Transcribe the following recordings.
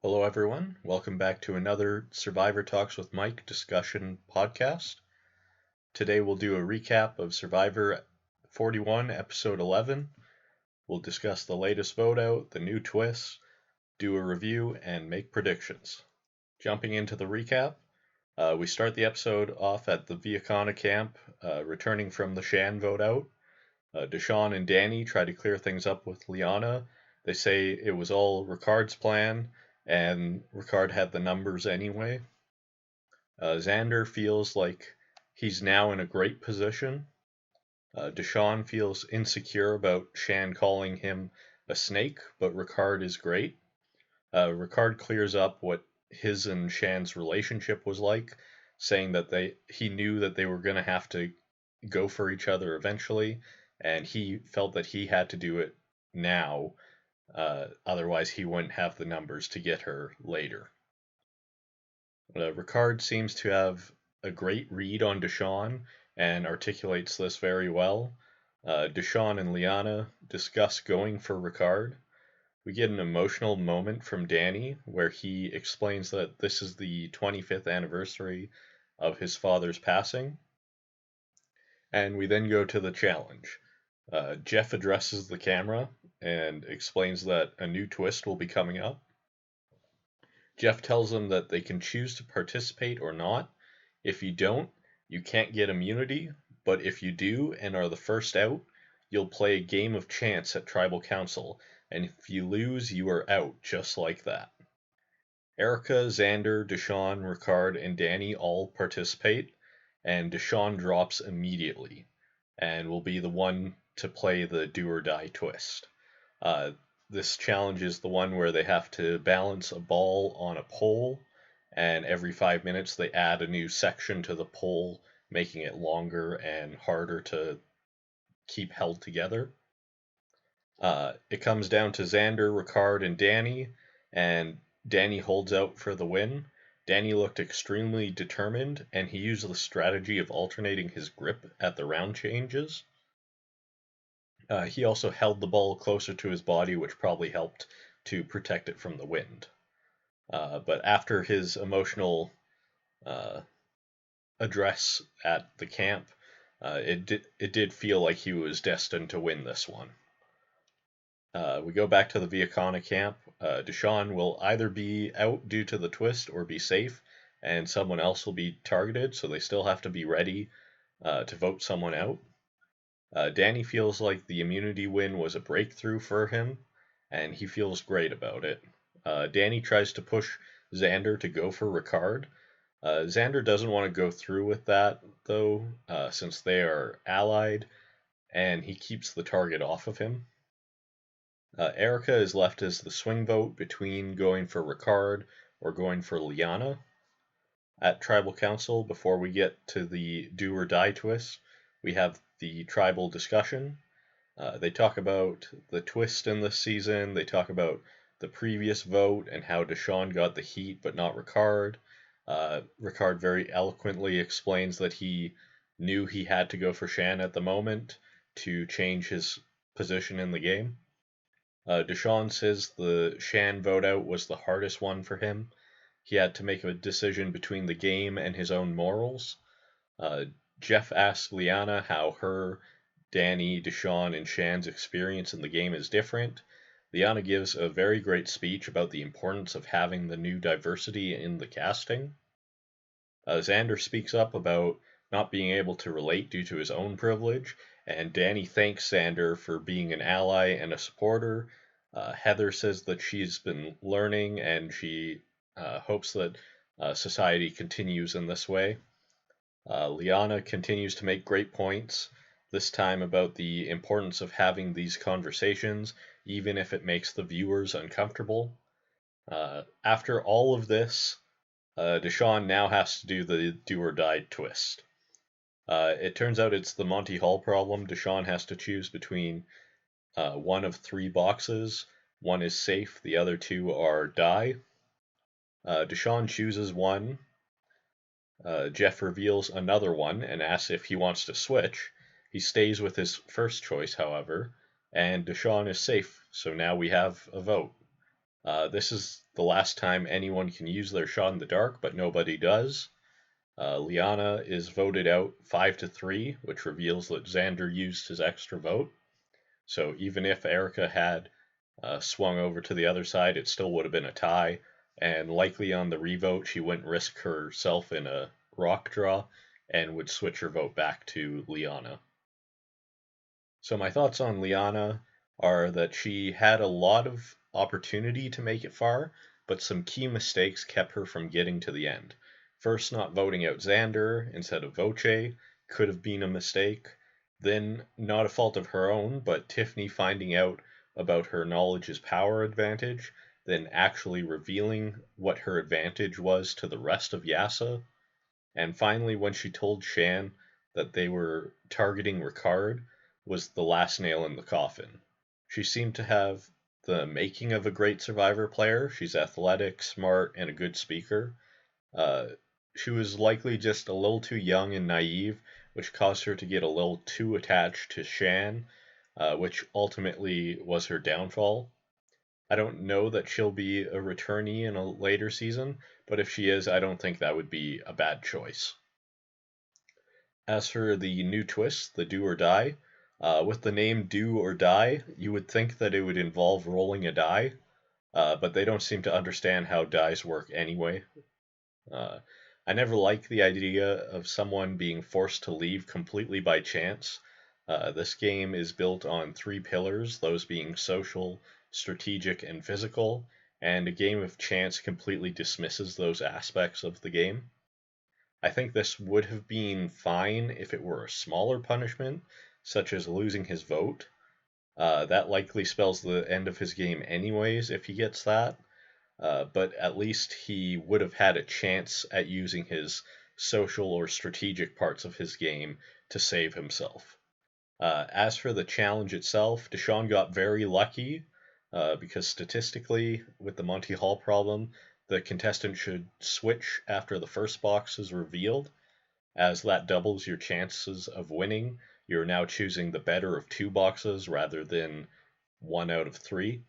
Hello, everyone. Welcome back to another Survivor Talks with Mike discussion podcast. Today we'll do a recap of Survivor 41, Episode 11. We'll discuss the latest vote out, the new twists, do a review, and make predictions. Jumping into the recap, we start the episode off at the Viacana camp, returning from the Shan vote out. Deshawn and Danny try to clear things up with Liana. They say it was all Ricard's plan, and Ricard had the numbers anyway. Xander feels like he's now in a great position. Deshawn feels insecure about Shan calling him a snake, but Ricard is great. Ricard clears up what his and Shan's relationship was like, saying that he knew that they were going to have to go for each other eventually, and he felt that he had to do it now. Otherwise, he wouldn't have the numbers to get her later. Ricard seems to have a great read on Deshawn and articulates this very well. Deshawn and Liana discuss going for Ricard. We get an emotional moment from Danny where he explains that this is the 25th anniversary of his father's passing. And we then go to the challenge. Jeff addresses the camera and explains that a new twist will be coming up. Jeff tells them that they can choose to participate or not. If you don't, you can't get immunity, but if you do and are the first out, you'll play a game of chance at Tribal Council, and if you lose, you are out, just like that. Erica, Xander, Deshawn, Ricard, and Danny all participate, and Deshawn drops immediately, and will be the one to play the do or die twist. This challenge is the one where they have to balance a ball on a pole, and every 5 minutes they add a new section to the pole, making it longer and harder to keep held together. It comes down to Xander, Ricard, and Danny, and Danny holds out for the win. Danny looked extremely determined, and he used the strategy of alternating his grip at the round changes. He also held the ball closer to his body, which probably helped to protect it from the wind. But after his emotional address at the camp, it did feel like he was destined to win this one. We go back to the Viacana camp. Deshawn will either be out due to the twist or be safe, and someone else will be targeted, so they still have to be ready to vote someone out. Danny feels like the immunity win was a breakthrough for him, and he feels great about it. Danny tries to push Xander to go for Ricard. Xander doesn't want to go through with that, though, since they are allied, and he keeps the target off of him. Erica is left as the swing vote between going for Ricard or going for Liana. At Tribal Council, before we get to the do or die twist, we have the tribal discussion. They talk about the twist in this season. They talk about the previous vote and how Deshawn got the heat but not Ricard. Ricard very eloquently explains that he knew he had to go for Shan at the moment to change his position in the game. Deshawn says the Shan vote out was the hardest one for him. He had to make a decision between the game and his own morals. Jeff asks Liana how her, Danny, Deshawn, and Shan's experience in the game is different. Liana gives a very great speech about the importance of having the new diversity in the casting. Xander speaks up about not being able to relate due to his own privilege, and Danny thanks Xander for being an ally and a supporter. Heather says that she's been learning and she hopes that society continues in this way. Liana continues to make great points, this time about the importance of having these conversations, even if it makes the viewers uncomfortable. After all of this, Deshawn now has to do the do or die twist. It turns out it's the Monty Hall problem. Deshawn has to choose between one of three boxes. One is safe, the other two are die. Deshawn chooses one. Jeff reveals another one and asks if he wants to switch. He stays with his first choice, however, and Deshawn is safe, so now we have a vote. This is the last time anyone can use their shot in the dark, but nobody does. Liana is voted out 5-3, which reveals that Xander used his extra vote. So even if Erica had swung over to the other side, it still would have been a tie. And likely on the revote, she wouldn't risk herself in a rock draw and would switch her vote back to Liana. So my thoughts on Liana are that she had a lot of opportunity to make it far, but some key mistakes kept her from getting to the end. First, not voting out Xander instead of Voce could have been a mistake. Then, not a fault of her own, but Tiffany finding out about her knowledge is power advantage, then actually revealing what her advantage was to the rest of Yasa. And finally, when she told Shan that they were targeting Ricard, was the last nail in the coffin. She seemed to have the making of a great Survivor player. She's athletic, smart, and a good speaker. Uh, she was likely just a little too young and naive, which caused her to get a little too attached to Shan, which ultimately was her downfall. I don't know that she'll be a returnee in a later season, but if she is, I don't think that would be a bad choice. As for the new twist, the do or die, with the name do or die, you would think that it would involve rolling a die, but they don't seem to understand how dies work anyway. Uh, I never liked the idea of someone being forced to leave completely by chance. This game is built on three pillars, those being social, strategic, and physical, and a game of chance completely dismisses those aspects of the game. I think this would have been fine if it were a smaller punishment, such as losing his vote. That likely spells the end of his game anyways if he gets that, but at least he would have had a chance at using his social or strategic parts of his game to save himself. As for the challenge itself, Deshawn got very lucky because statistically, with the Monty Hall problem, the contestant should switch after the first box is revealed, as that doubles your chances of winning. You're now choosing the better of two boxes rather than one out of three.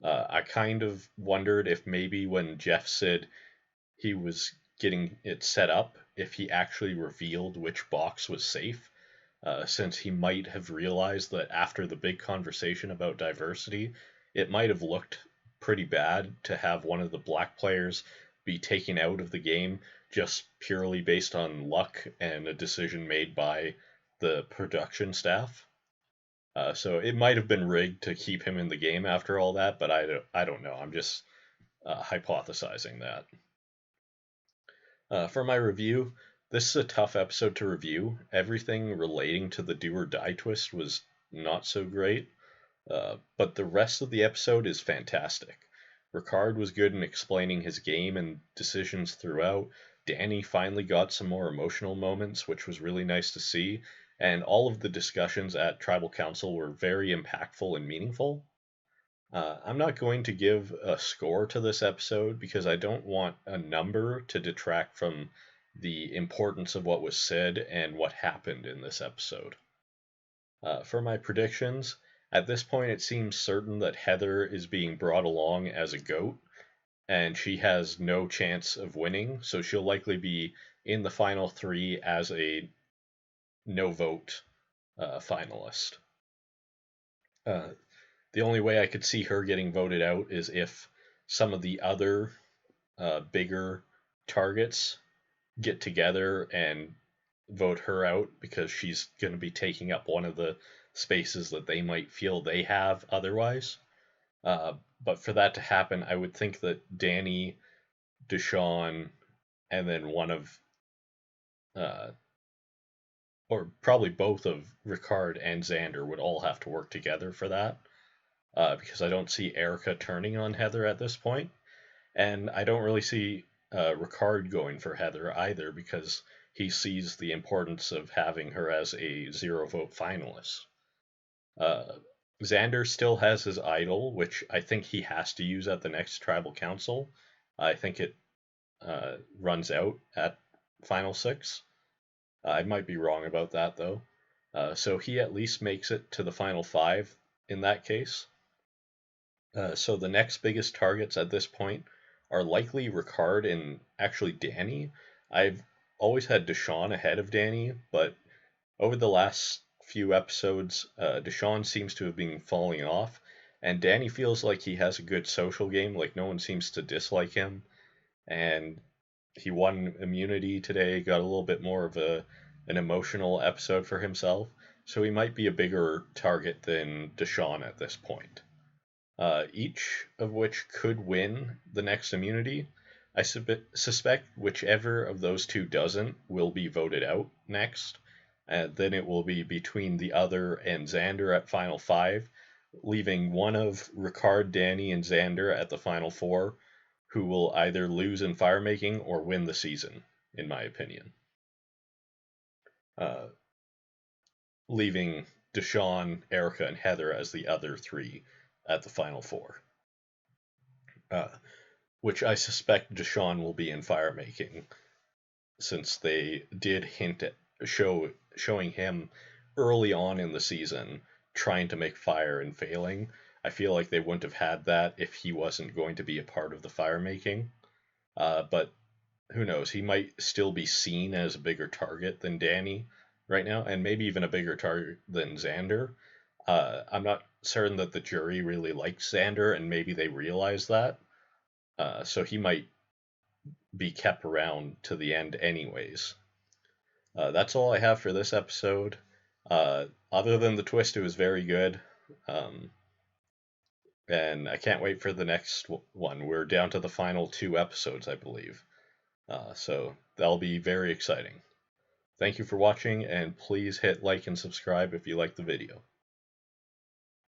I kind of wondered if maybe when Jeff said he was getting it set up, if he actually revealed which box was safe, since he might have realized that after the big conversation about diversity, it might have looked pretty bad to have one of the black players be taken out of the game just purely based on luck and a decision made by the production staff. So it might have been rigged to keep him in the game after all that, but I don't know. I'm just hypothesizing that. For my review, this is a tough episode to review. Everything relating to the do or die twist was not so great, but the rest of the episode is fantastic. Ricard was good in explaining his game and decisions throughout. Danny finally got some more emotional moments, which was really nice to see, and all of the discussions at Tribal Council were very impactful and meaningful. I'm not going to give a score to this episode because I don't want a number to detract from the importance of what was said and what happened in this episode. For my predictions, at this point it seems certain that Heather is being brought along as a goat, and she has no chance of winning, so she'll likely be in the final three as a no vote finalist. The only way I could see her getting voted out is if some of the other bigger targets get together and vote her out because she's going to be taking up one of the spaces that they might feel they have otherwise. But for that to happen, I would think that Danny, Deshawn, and then one of, or probably both of Ricard and Xander would all have to work together for that. Because I don't see Erica turning on Heather at this point, and I don't really see Ricard going for Heather either because he sees the importance of having her as a zero vote finalist. Uh, Xander still has his idol, which I think he has to use at the next tribal council. I think it runs out at final six. I might be wrong about that though. So he at least makes it to the final five in that case. So the next biggest targets at this point are likely Ricard and actually Danny. I've always had Deshaun ahead of Danny, but over the last few episodes, Deshaun seems to have been falling off, and Danny feels like he has a good social game. Like no one seems to dislike him, and he won immunity today. Got a little bit more of an emotional episode for himself, so he might be a bigger target than Deshaun at this point. Each of which could win the next immunity. I suspect whichever of those two doesn't will be voted out next. And then it will be between the other and Xander at final five, leaving one of Ricard, Danny, and Xander at the final four, who will either lose in fire making or win the season, in my opinion. Uh, Leaving Deshaun, Erica, and Heather as the other three at the final four. Uh, which I suspect Deshaun will be in fire making, since they did hint at showing him early on in the season trying to make fire and failing. I feel like they wouldn't have had that if he wasn't going to be a part of the fire making. But who knows? He might still be seen as a bigger target than Danny right now, and maybe even a bigger target than Xander. I'm not certain that the jury really likes Xander, and maybe they realize that. So he might be kept around to the end, anyways. That's all I have for this episode. Other than the twist, it was very good. Um, and I can't wait for the next one. We're down to the final two episodes, I believe. So that'll be very exciting. Thank you for watching, and please hit like and subscribe if you like the video.